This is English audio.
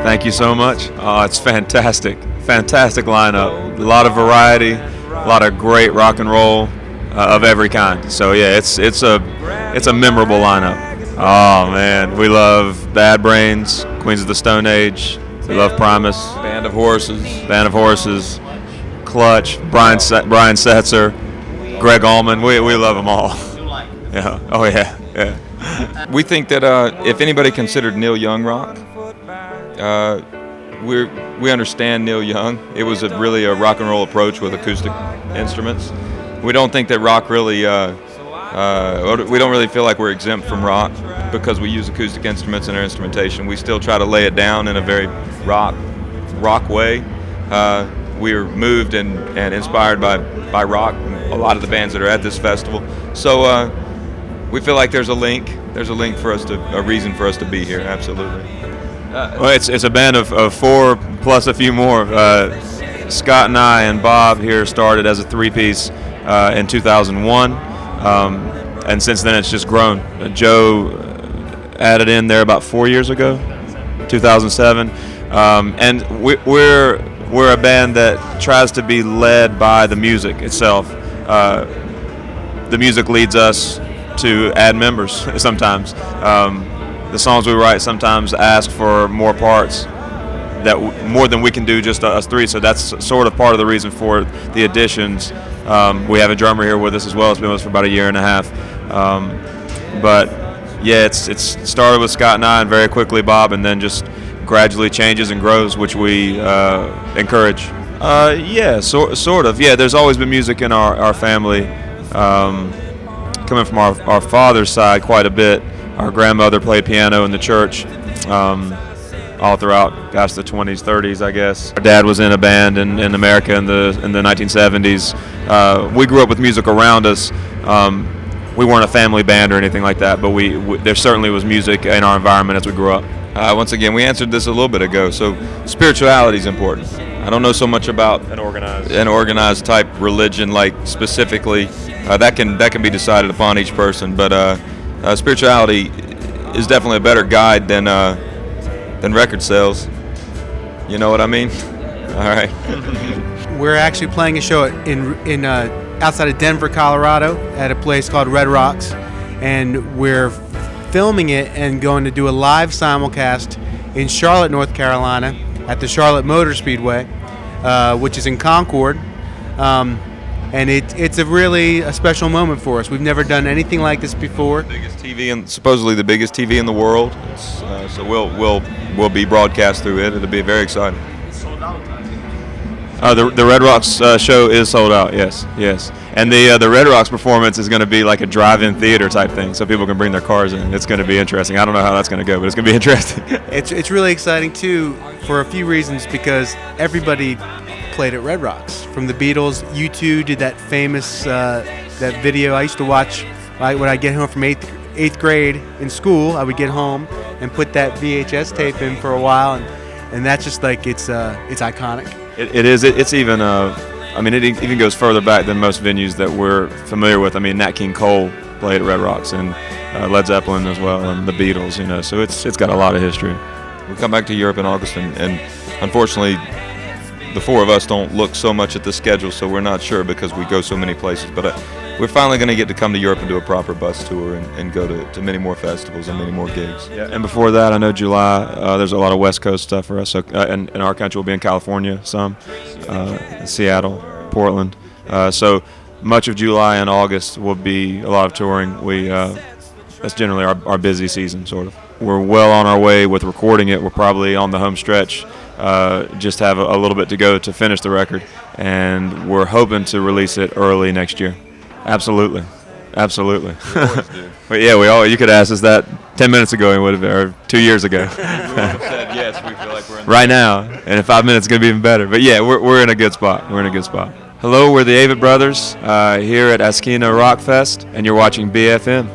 Thank you so much. Oh, it's fantastic. Fantastic lineup. A lot of variety, a lot of great rock and roll of every kind. So yeah, it's a memorable lineup. Oh man, we love Bad Brains, Queens of the Stone Age. We love Primus, Band of Horses, Clutch, Brian Setzer, Greg Allman. We love them all. Yeah. Oh yeah. Yeah. We think that if anybody considered Neil Young rock, we understand Neil Young. It was really a rock and roll approach with acoustic instruments. We don't think that rock really. We don't really feel like we're exempt from rock because we use acoustic instruments in our instrumentation. We still try to lay it down in a very rock way. We're moved and inspired by rock. A lot of the bands that are at this festival. So we feel like there's a link. There's a reason for us to be here. Absolutely. Well, it's a band of four plus a few more. Scott and I and Bob here started as a three-piece in 2001, and since then it's just grown. Joe added in there about 4 years ago, 2007, and we're a band that tries to be led by the music itself. The music leads us to add members sometimes. The songs we write sometimes ask for more parts, more than we can do just us three. So that's sort of part of the reason for the additions. We have a drummer here with us as well. It's been with us for about a year and a half. But yeah, it's started with Scott and I, and very quickly Bob, and then just gradually changes and grows, which we encourage. Yeah, sort of. Yeah, there's always been music in our family, coming from our father's side quite a bit. Our grandmother played piano in the church all throughout, the 20s, 30s, I guess. Our dad was in a band in America in the 1970s. We grew up with music around us. We weren't a family band or anything like that, but there certainly was music in our environment as we grew up. Once again, we answered this a little bit ago. So spirituality is important. I don't know so much about an organized type religion, like specifically. That can be decided upon each person, but spirituality is definitely a better guide than record sales. You know what I mean? All right. We're actually playing a show in outside of Denver, Colorado, at a place called Red Rocks, and we're filming it and going to do a live simulcast in Charlotte, North Carolina, at the Charlotte Motor Speedway, which is in Concord. And it's really a special moment for us. We've never done anything like this before. Supposedly the biggest TV in the world. So we'll be broadcast through it. It'll be very exciting. The Red Rocks show is sold out. Yes, and the Red Rocks performance is going to be like a drive-in theater type thing, so people can bring their cars in. It's going to be interesting. I don't know how that's going to go, but it's going to be interesting. It's really exciting too for a few reasons, because everybody played at Red Rocks. From the Beatles, U2 did that famous that video I used to watch when I get home from eighth grade in school. I would get home and put that VHS tape in for a while, and that's just like it's iconic. It is. It's even. It even goes further back than most venues that we're familiar with. I mean, Nat King Cole played at Red Rocks, and Led Zeppelin as well, and the Beatles. So it's got a lot of history. We come back to Europe in August, and unfortunately, the four of us don't look so much at the schedule, so we're not sure because we go so many places. But we're finally going to get to come to Europe and do a proper bus tour and go to many more festivals and many more gigs. Yeah, and before that, I know July, there's a lot of West Coast stuff for us. So, and our country will be in California, Seattle, Portland. So much of July and August will be a lot of touring. That's generally our busy season, sort of. We're well on our way with recording it. We're probably on the home stretch. Just have a little bit to go to finish the record, and we're hoping to release it early next year. Absolutely. But yeah, you could ask us that 10 minutes ago, and would have, or 2 years ago. We would have said yes. We feel like we're in right now, and in 5 minutes it's gonna be even better. But yeah, we're in a good spot. Hello, we're the Avett brothers here at Azkena Rock Fest, and you're watching BFM.